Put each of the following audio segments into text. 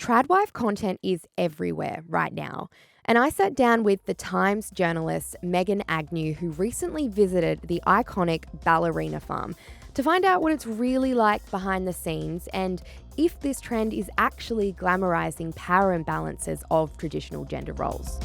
Tradwife content is everywhere right now. And I sat down with the Times journalist Megan Agnew, who recently visited the iconic Ballerina Farm, to find out what it's really like behind the scenes and if this trend is actually glamorizing power imbalances of traditional gender roles.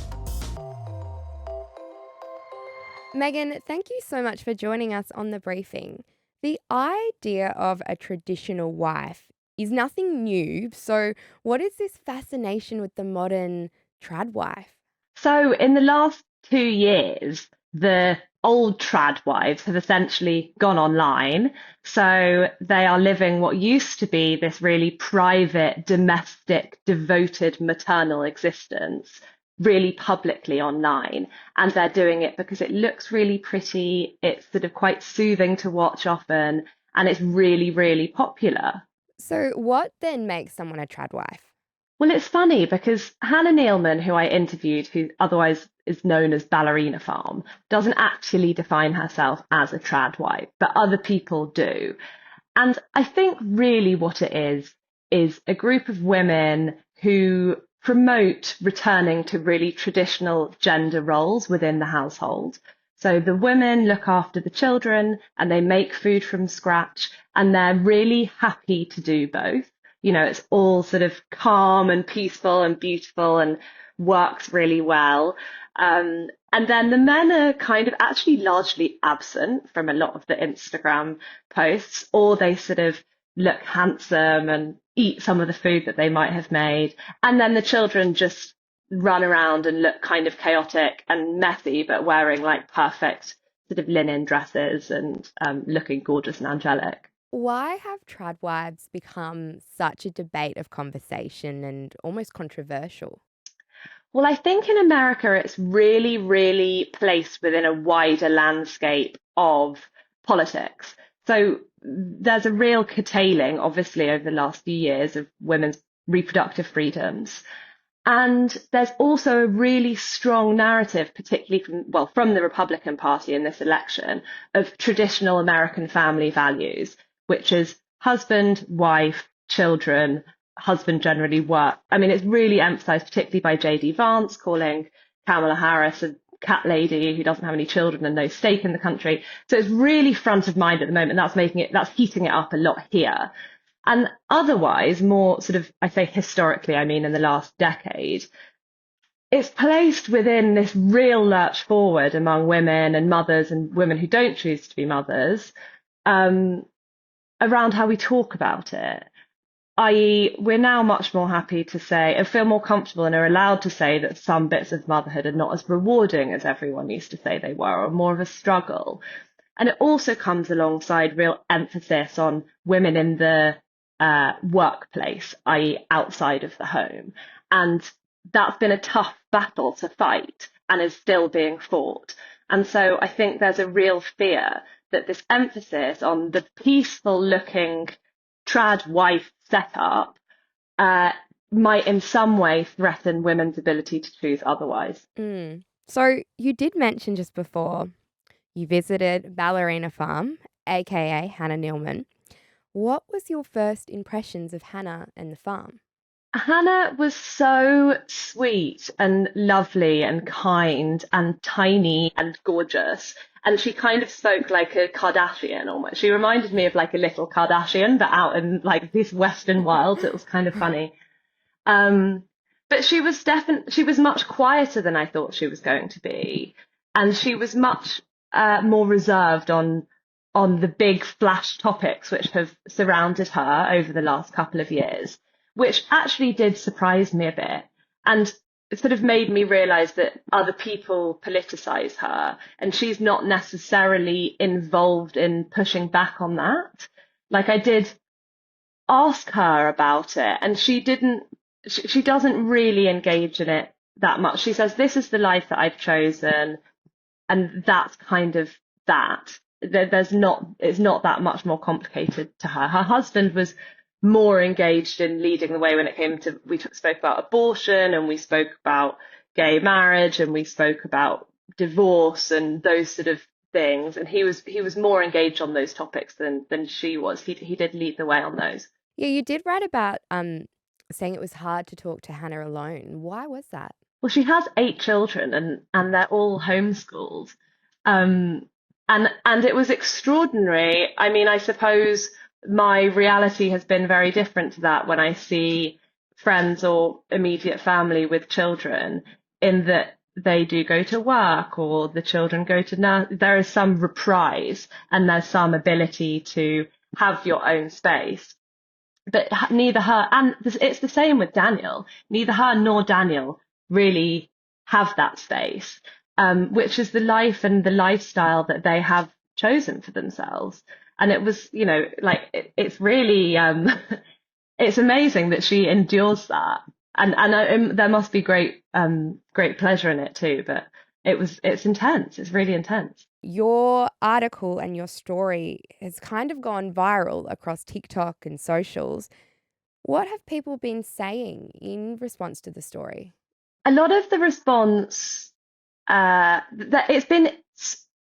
Megan, thank you so much for joining us on the briefing. The idea of a traditional wife is nothing new, so what is this fascination with the modern trad wife? So, in the last 2 years, the old trad wives have essentially gone online. So, they are living what used to be this really private, domestic, devoted maternal existence really publicly online. And they're doing it because it looks really pretty, it's sort of quite soothing to watch often, and it's really, really popular. So, what then makes someone a trad wife? Well, it's funny because Hannah Neeleman, who I interviewed, who otherwise is known as Ballerina Farm, doesn't actually define herself as a trad wife, but other people do. And I think really what it is a group of women who promote returning to really traditional gender roles within the household. So the women look after the children and they make food from scratch, and they're really happy to do both. It's all sort of calm and peaceful and beautiful and works really well. And then the men are kind of actually largely absent from a lot of the Instagram posts, or they sort of look handsome and eat some of the food that they might have made. And then the children just run around and look kind of chaotic and messy, but wearing like perfect sort of linen dresses and looking gorgeous and angelic. Why have trad wives become such a debate of conversation and almost controversial? Well, I think in America it's really, really placed within a wider landscape of politics. So there's a real curtailing, obviously, over the last few years of women's reproductive freedoms. And there's also a really strong narrative, particularly from the Republican Party in this election, of traditional American family values, which is husband, wife, children, husband generally work. I mean, it's really emphasized, particularly by J.D. Vance, calling Kamala Harris a cat lady who doesn't have any children and no stake in the country. So it's really front of mind at the moment. That's heating it up a lot here. And otherwise, more sort of, I say historically, I mean in the last decade, it's placed within this real lurch forward among women and mothers and women who don't choose to be mothers, around how we talk about it. I.e., we're now much more happy to say and feel more comfortable and are allowed to say that some bits of motherhood are not as rewarding as everyone used to say they were, or more of a struggle. And it also comes alongside real emphasis on women in the workplace, i.e., outside of the home. And that's been a tough battle to fight and is still being fought. And so I think there's a real fear that this emphasis on the peaceful looking trad wife setup might in some way threaten women's ability to choose otherwise. So you did mention just before you visited Ballerina Farm, aka Hannah Neeleman. What was your first impressions of Hannah and the farm? Hannah was so sweet and lovely and kind and tiny and gorgeous. And she kind of spoke like a Kardashian almost. She reminded me of like a little Kardashian, but out in like these Western wilds. It was kind of funny. But she was much quieter than I thought she was going to be. And she was much more reserved on the big flash topics which have surrounded her over the last couple of years, which actually did surprise me a bit. And it sort of made me realize that other people politicize her and she's not necessarily involved in pushing back on that. Like I did ask her about it and she doesn't really engage in it that much. She says, this is the life that I've chosen. And that's kind of that. It's not that much more complicated to her. Her husband was more engaged in leading the way when it came to, spoke about abortion and we spoke about gay marriage and we spoke about divorce and those sort of things. And he was more engaged on those topics than she was. He did lead the way on those. Yeah, you did write about saying it was hard to talk to Hannah alone. Why was that? Well, she has 8 children, and they're all homeschooled. Um, and it was extraordinary. I mean, I suppose my reality has been very different to that when I see friends or immediate family with children, in that they do go to work or the children go to there is some reprise and there's some ability to have your own space. But neither her, and it's the same with Daniel, neither her nor Daniel really have that space, which is the life and the lifestyle that they have chosen for themselves. And it was, like it's really, it's amazing that she endures that. And there must be great pleasure in it too. But it's intense. It's really intense. Your article and your story has kind of gone viral across TikTok and socials. What have people been saying in response to the story? A lot of the response, that it's been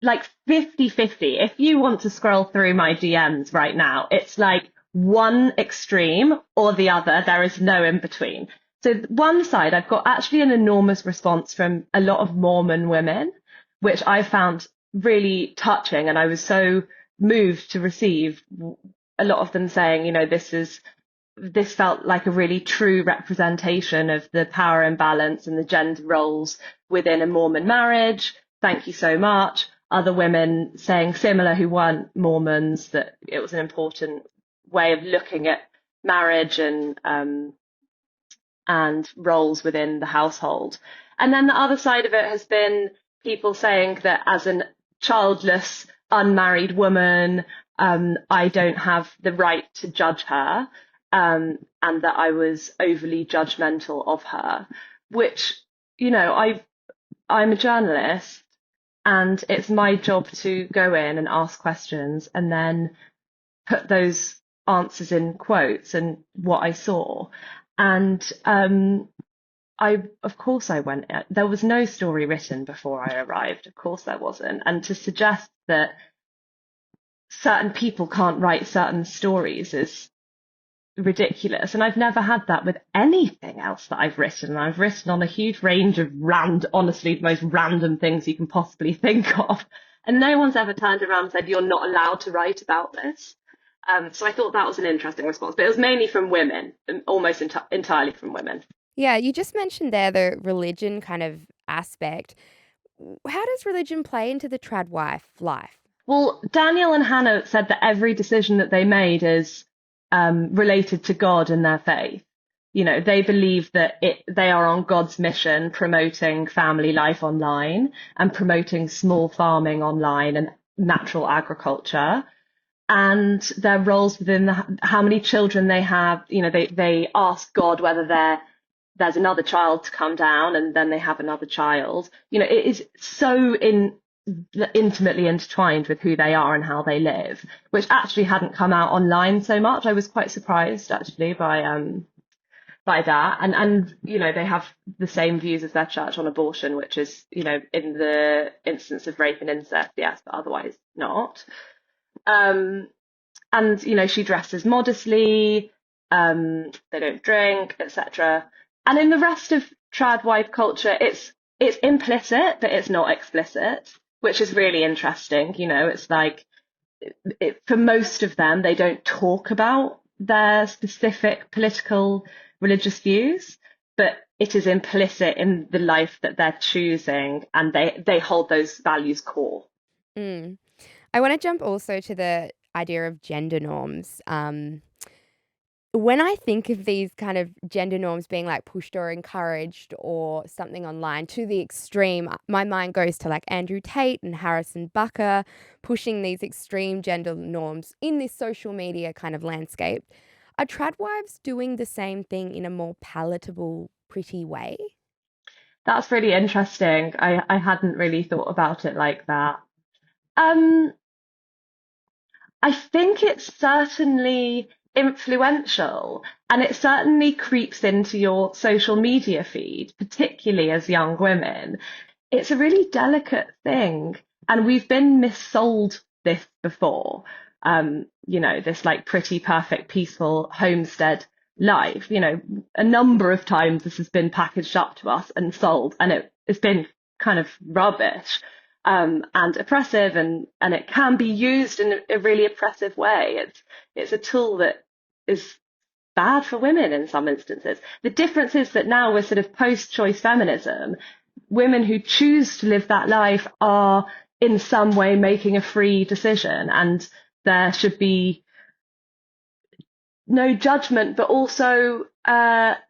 like 50-50. If you want to scroll through my DMs right now, it's like one extreme or the other. There is no in between. So one side, I've got actually an enormous response from a lot of Mormon women, which I found really touching. And I was so moved to receive a lot of them saying, this felt like a really true representation of the power imbalance and the gender roles within a Mormon marriage. Thank you so much. Other women saying similar who weren't Mormons, that it was an important way of looking at marriage and roles within the household. And then the other side of it has been people saying that as a childless, unmarried woman, I don't have the right to judge her, and that I was overly judgmental of her, which, I'm a journalist and it's my job to go in and ask questions and then put those answers in quotes and what I saw. And of course I went, there was no story written before I arrived. Of course there wasn't. And to suggest that certain people can't write certain stories is ridiculous. And I've never had that with anything else that I've written. I've written on a huge range of honestly, the most random things you can possibly think of. And no one's ever turned around and said, you're not allowed to write about this. So I thought that was an interesting response, but it was mainly from women, almost entirely from women. Yeah, you just mentioned there the religion kind of aspect. How does religion play into the tradwife life? Well, Daniel and Hannah said that every decision that they made is related to God and their faith. They believe that they are on God's mission, promoting family life online and promoting small farming online and natural agriculture. And their roles within how many children they have, they ask God whether there's another child to come down, and then they have another child. It is so intimately intertwined with who they are and how they live, which actually hadn't come out online so much. I was quite surprised actually by that. And they have the same views as their church on abortion, which is, in the instance of rape and incest, yes, but otherwise not. And she dresses modestly, they don't drink, etc. And in the rest of tradwife culture, it's implicit, but it's not explicit, which is really interesting. It's like, for most of them, they don't talk about their specific political, religious views, but it is implicit in the life that they're choosing, and they hold those values core. Mm. I want to jump also to the idea of gender norms. When I think of these kind of gender norms being like pushed or encouraged or something online to the extreme, my mind goes to like Andrew Tate and Harrison Bucker pushing these extreme gender norms in this social media kind of landscape. Are tradwives doing the same thing in a more palatable, pretty way? That's really interesting. I hadn't really thought about it like that. I think it's certainly influential, and it certainly creeps into your social media feed, particularly as young women. It's a really delicate thing, and we've been missold this before. This like pretty, perfect, peaceful homestead life. You know, a number of times this has been packaged up to us and sold, and it's been kind of rubbish, and oppressive, and it can be used in a really oppressive way. It's a tool that is bad for women in some instances. The difference is that now we're sort of post-choice feminism. Women who choose to live that life are in some way making a free decision, and there should be no judgment, but also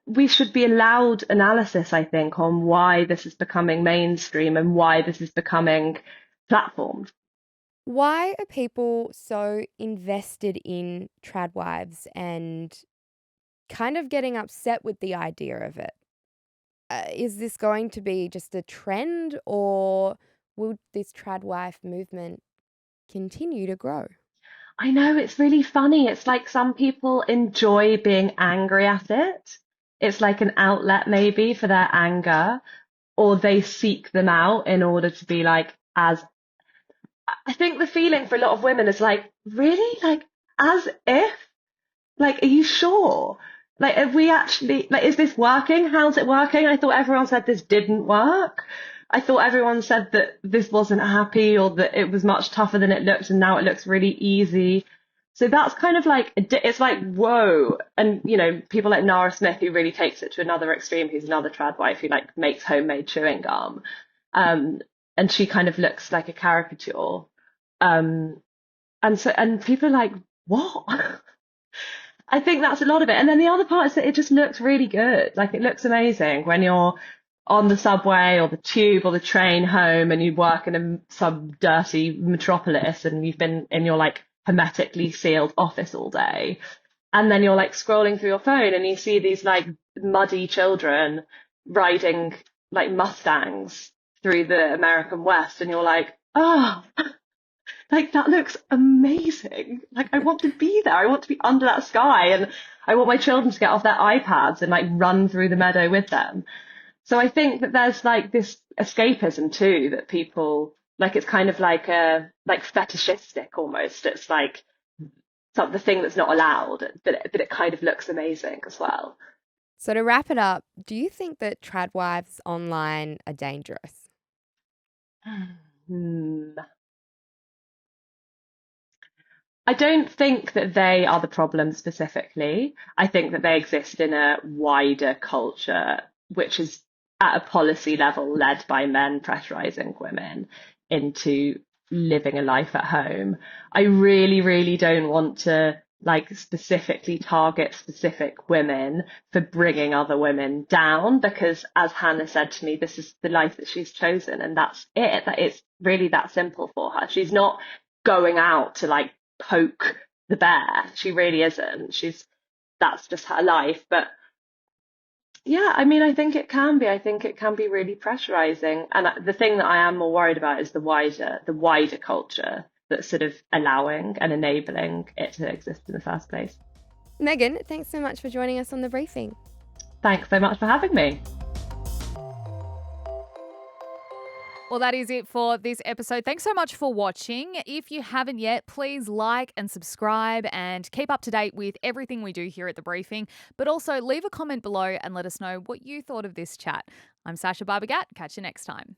we should be allowed analysis, I think, on why this is becoming mainstream and why this is becoming platformed. Why are people so invested in tradwives and kind of getting upset with the idea of it? Is this going to be just a trend, or will this tradwife movement continue to grow? I know, it's really funny. It's like some people enjoy being angry at it. It's like an outlet maybe for their anger, or they seek them out in order to be like, as I think the feeling for a lot of women is like, really? Like, as if? Like, are you sure? Like, have we actually, like, is this working? How's it working? I thought everyone said this didn't work. I thought everyone said that this wasn't happy, or that it was much tougher than it looked, and now it looks really easy. So that's kind of like, it's like, whoa. And, you know, people like Nara Smith, who really takes it to another extreme, who's another trad wife who like makes homemade chewing gum. And she kind of looks like a caricature. And people are like, what? I think that's a lot of it. And then the other part is that it just looks really good. Like, it looks amazing when you're on the subway or the tube or the train home, and you work in some dirty metropolis, and you've been in your like hermetically sealed office all day. And then you're like scrolling through your phone and you see these like muddy children riding like Mustangs through the American West, and you're like, oh, like, that looks amazing. Like, I want to be there. I want to be under that sky, and I want my children to get off their iPads and like run through the meadow with them. So I think that there's like this escapism too, that people like, it's kind of like like fetishistic almost. It's like the thing that's not allowed, but it kind of looks amazing as well. So to wrap it up, do you think that tradwives online are dangerous? Hmm. I don't think that they are the problem specifically. I think that they exist in a wider culture, which is at a policy level led by men pressurizing women into living a life at home. I really, really don't want to like specifically target specific women for bringing other women down, because as Hannah said to me, this is the life that she's chosen, and that's it. That it's really that simple for her. She's not going out to like poke the bear. She really isn't. That's just her life. But yeah, I mean, I think it can be. I think it can be really pressurizing. And the thing that I am more worried about is the wider culture that's sort of allowing and enabling it to exist in the first place. Megan, thanks so much for joining us on The Briefing. Thanks so much for having me. Well, that is it for this episode. Thanks so much for watching. If you haven't yet, please like and subscribe and keep up to date with everything we do here at The Briefing. But also leave a comment below and let us know what you thought of this chat. I'm Sasha Barbagat. Catch you next time.